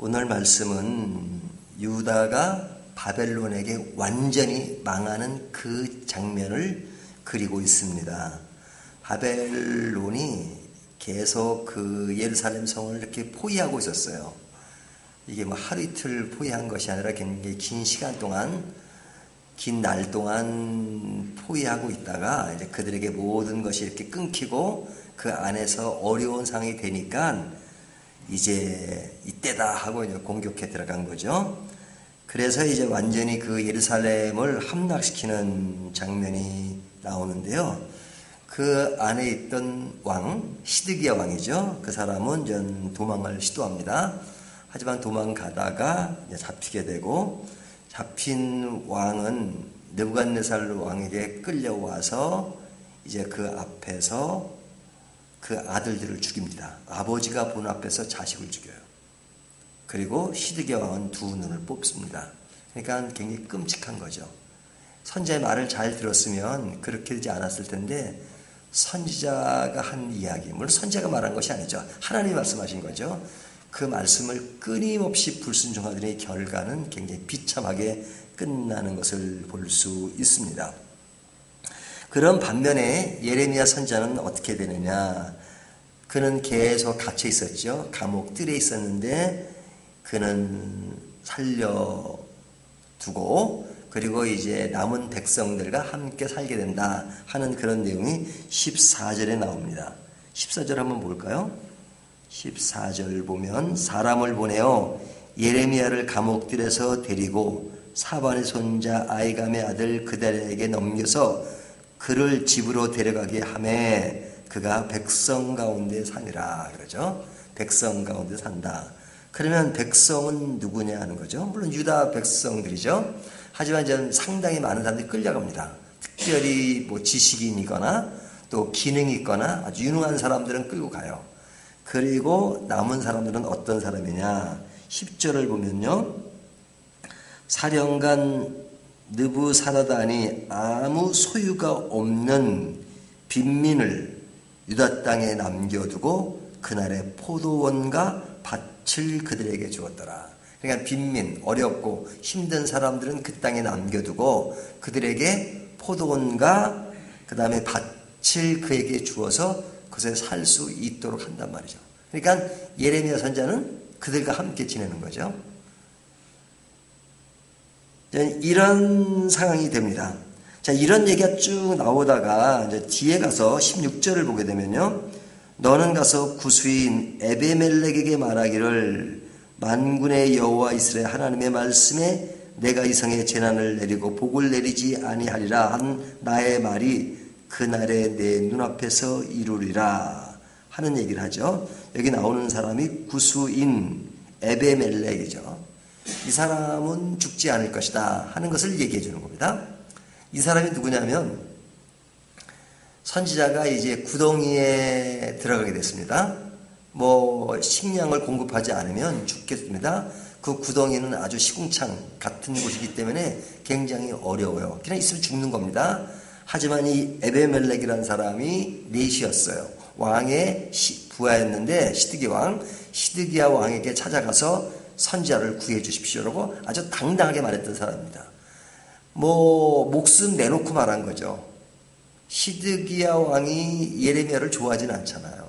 오늘 말씀은 유다가 바벨론에게 완전히 망하는 그 장면을 그리고 있습니다. 바벨론이 계속 그 예루살렘 성을 이렇게 포위하고 있었어요. 이게 뭐 하루 이틀 포위한 것이 아니라 굉장히 긴 시간 동안, 긴 날 동안 포위하고 있다가 이제 그들에게 모든 것이 이렇게 끊기고 그 안에서 어려운 상황이 되니까 이제 이때다 하고 이제 공격해 들어간 거죠. 그래서 이제 완전히 그 예루살렘을 함락시키는 장면이 나오는데요. 그 안에 있던 왕, 시드기야 왕이죠. 그 사람은 전 도망을 시도합니다. 하지만 도망가다가 잡히게 되고, 잡힌 왕은 느부갓네살 왕에게 끌려와서 이제 그 앞에서 그 아들들을 죽입니다. 아버지가 본 앞에서 자식을 죽여요. 그리고 시드기야 왕은 두 눈을 뽑습니다. 그러니까 굉장히 끔찍한 거죠. 선지자의 말을 잘 들었으면 그렇게 되지 않았을 텐데, 선지자가 한 이야기, 물론 선지자가 말한 것이 아니죠. 하나님이 말씀하신 거죠. 그 말씀을 끊임없이 불순종하더니 결과는 굉장히 비참하게 끝나는 것을 볼 수 있습니다. 그런 반면에 예레미야 선지자는 어떻게 되느냐. 그는 계속 갇혀 있었죠. 감옥 뜰에 있었는데 그는 살려두고 그리고 이제 남은 백성들과 함께 살게 된다 하는 그런 내용이 14절에 나옵니다. 14절 한번 볼까요? 14절 보면 사람을 보내어 예레미야를 감옥들에서 데리고 사반의 손자 아이감의 아들 그달에게 넘겨서 그를 집으로 데려가게 하매 그가 백성 가운데 사니라 그러죠. 백성 가운데 산다. 그러면 백성은 누구냐 하는 거죠. 물론 유다 백성들이죠. 하지만 이제 상당히 많은 사람들이 끌려갑니다. 특별히 뭐 지식인이거나 또 기능이 있거나 아주 유능한 사람들은 끌고 가요. 그리고 남은 사람들은 어떤 사람이냐. 10절을 보면요. 사령관 느부사라단이 아무 소유가 없는 빈민을 유다 땅에 남겨두고 그날의 포도원과 밭을 그들에게 주었더라. 그러니까 빈민, 어렵고 힘든 사람들은 그 땅에 남겨두고 그들에게 포도원과 그 다음에 밭을 그에게 주어서 그것에 살 수 있도록 한단 말이죠. 그러니까 예레미야 선지자는 그들과 함께 지내는 거죠. 이런 상황이 됩니다. 자, 이런 얘기가 쭉 나오다가 이제 뒤에 가서 16절을 보게 되면요. 너는 가서 구수인 에베멜렉에게 말하기를 만군의 여호와 이스라엘 하나님의 말씀에 내가 이 성에 재난을 내리고 복을 내리지 아니하리라 한 나의 말이 그날에 내 눈앞에서 이루리라 하는 얘기를 하죠. 여기 나오는 사람이 구수인 에베멜렉이죠. 이 사람은 죽지 않을 것이다 하는 것을 얘기해 주는 겁니다. 이 사람이 누구냐면 선지자가 이제 구덩이에 들어가게 됐습니다. 뭐 식량을 공급하지 않으면 죽겠습니다. 그 구덩이는 아주 시궁창 같은 곳이기 때문에 굉장히 어려워요. 그냥 있으면 죽는 겁니다. 하지만 이 에베멜렉이라는 사람이 넷이었어요. 왕의 부하였는데 시드기야 왕에게 찾아가서 선지자를 구해 주십시오라고 아주 당당하게 말했던 사람입니다. 뭐 목숨 내놓고 말한 거죠. 시드기야 왕이 예레미야를 좋아하진 않잖아요.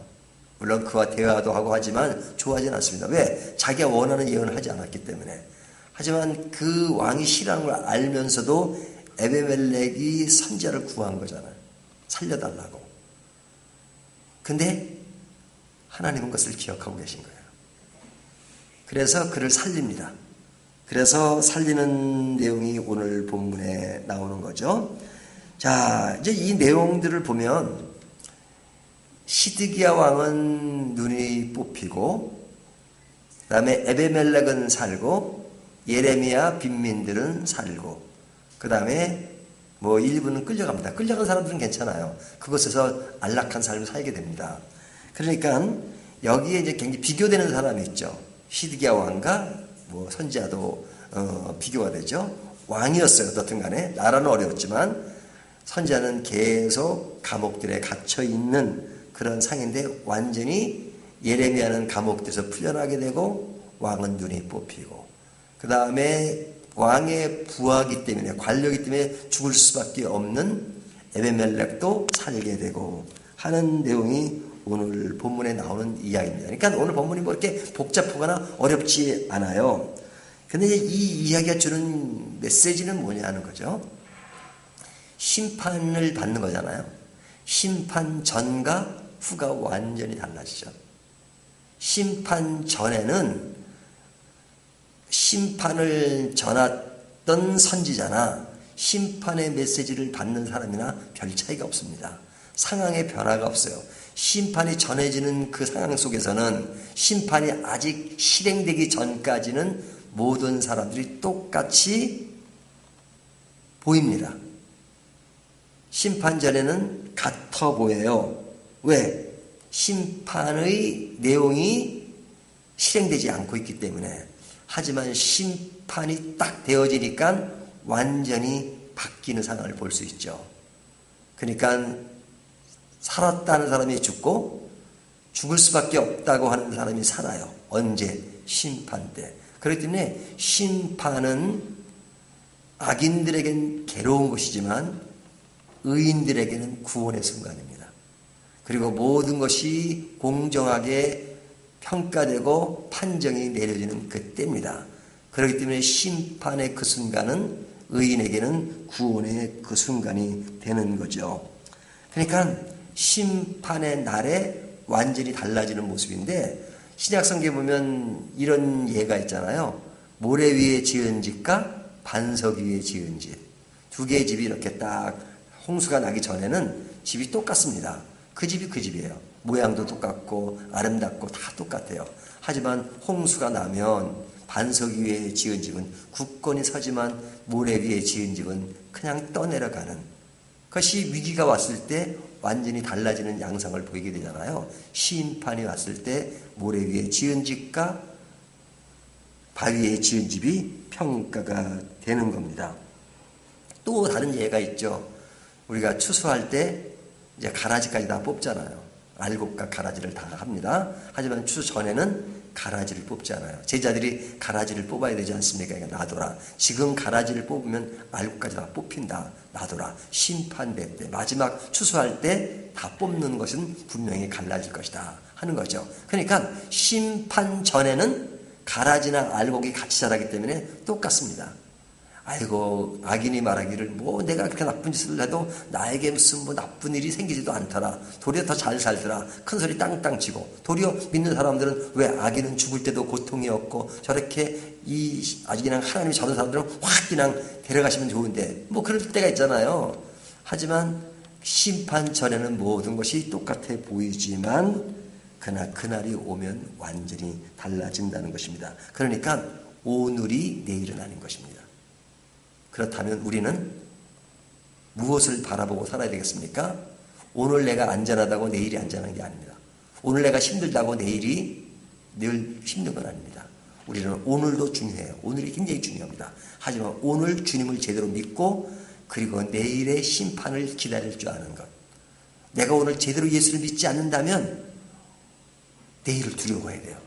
물론 그와 대화도 하고 하지만 좋아하진 않습니다. 왜? 자기가 원하는 예언을 하지 않았기 때문에. 하지만 그 왕이 싫어하는 걸 알면서도 에베멜렉이 선지자를 구한 거잖아요. 살려달라고. 근데 하나님은 그것을 기억하고 계신 거예요. 그래서 그를 살립니다. 그래서 살리는 내용이 오늘 본문에 나오는 거죠. 자, 이제 이 내용들을 보면 시드기야 왕은 눈이 뽑히고 그 다음에 에베멜렉은 살고 예레미야 빈민들은 살고 그 다음에 뭐 일부는 끌려갑니다. 끌려간 사람들은 괜찮아요. 그곳에서 안락한 삶을 살게 됩니다. 그러니까 여기에 이제 굉장히 비교되는 사람이 있죠. 시드기야 왕과 뭐 선지자도 비교가 되죠. 왕이었어요. 어떻든 간에 나라는 어려웠지만 선지자는 계속 감옥들에 갇혀 있는 그런 상인데 완전히 예레미야는 감옥에서 풀려나게 되고 왕은 눈이 뽑히고, 그 다음에 왕의 부하기 때문에, 관료이기 때문에 죽을 수밖에 없는 에베멜렉도 살게 되고 하는 내용이 오늘 본문에 나오는 이야기입니다. 그러니까 오늘 본문이 뭐 이렇게 복잡하거나 어렵지 않아요. 근데 이 이야기가 주는 메시지는 뭐냐는 거죠. 심판을 받는 거잖아요. 심판 전과 후가 완전히 달라지죠. 심판 전에는 심판을 전했던 선지자나 심판의 메시지를 받는 사람이나 별 차이가 없습니다. 상황의 변화가 없어요. 심판이 전해지는 그 상황 속에서는 심판이 아직 실행되기 전까지는 모든 사람들이 똑같이 보입니다. 심판 전에는 같아 보여요. 왜? 심판의 내용이 실행되지 않고 있기 때문에. 하지만 심판이 딱 되어지니까 완전히 바뀌는 상황을 볼 수 있죠. 그러니까 살았다는 사람이 죽고 죽을 수밖에 없다고 하는 사람이 살아요. 언제? 심판 때. 그렇기 때문에 심판은 악인들에겐 괴로운 것이지만 의인들에게는 구원의 순간입니다. 그리고 모든 것이 공정하게 평가되고 판정이 내려지는 그때입니다. 그렇기 때문에 심판의 그 순간은 의인에게는 구원의 그 순간이 되는 거죠. 그러니까 심판의 날에 완전히 달라지는 모습인데, 신약성경에 보면 이런 예가 있잖아요. 모래 위에 지은 집과 반석 위에 지은 집. 두 개의 집이 이렇게 딱 홍수가 나기 전에는 집이 똑같습니다. 그 집이 그 집이에요. 모양도 똑같고 아름답고 다 똑같아요. 하지만 홍수가 나면 반석 위에 지은 집은 굳건히 서지만 모래 위에 지은 집은 그냥 떠내려가는, 그것이 위기가 왔을 때 완전히 달라지는 양상을 보이게 되잖아요. 심판이 왔을 때 모래 위에 지은 집과 바위에 지은 집이 평가가 되는 겁니다. 또 다른 예가 있죠. 우리가 추수할 때 이제 가라지까지 다 뽑잖아요. 알곡과 가라지를 다 합니다. 하지만 추수 전에는 가라지를 뽑지 않아요. 제자들이 가라지를 뽑아야 되지 않습니까? 그러니까 놔둬라. 지금 가라지를 뽑으면 알곡까지 다 뽑힌다. 놔둬라. 심판대 때 마지막 추수할 때 다 뽑는 것은 분명히 갈라질 것이다 하는 거죠. 그러니까 심판 전에는 가라지나 알곡이 같이 자라기 때문에 똑같습니다. 아이고, 악인이 말하기를 뭐 내가 그렇게 나쁜 짓을 해도 나에게 무슨 뭐 나쁜 일이 생기지도 않더라. 도리어 더 잘 살더라. 큰 소리 땅땅 치고. 도리어 믿는 사람들은 왜 악인은 죽을 때도 고통이 없고 저렇게 이 아주 그냥 하나님이 저런 사람들은 확 그냥 데려가시면 좋은데 뭐 그럴 때가 있잖아요. 하지만 심판 전에는 모든 것이 똑같아 보이지만 그날이 오면 완전히 달라진다는 것입니다. 그러니까 오늘이 내일은 아닌 것입니다. 그렇다면 우리는 무엇을 바라보고 살아야 되겠습니까? 오늘 내가 안전하다고 내일이 안전한 게 아닙니다. 오늘 내가 힘들다고 내일이 늘 힘든 건 아닙니다. 우리는 오늘도 중요해요. 오늘이 굉장히 중요합니다. 하지만 오늘 주님을 제대로 믿고 그리고 내일의 심판을 기다릴 줄 아는 것. 내가 오늘 제대로 예수를 믿지 않는다면 내일을 두려워해야 돼요.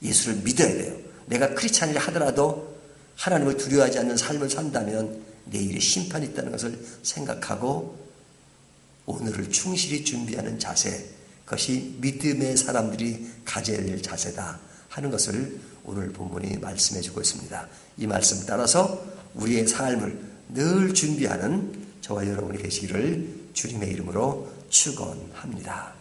예수를 믿어야 돼요. 내가 크리스찬이라 하더라도 하나님을 두려워하지 않는 삶을 산다면 내일의 심판이 있다는 것을 생각하고 오늘을 충실히 준비하는 자세, 그것이 믿음의 사람들이 가져야 될 자세다 하는 것을 오늘 본문이 말씀해 주고 있습니다. 이 말씀 따라서 우리의 삶을 늘 준비하는 저와 여러분이 되시기를 주님의 이름으로 축원합니다.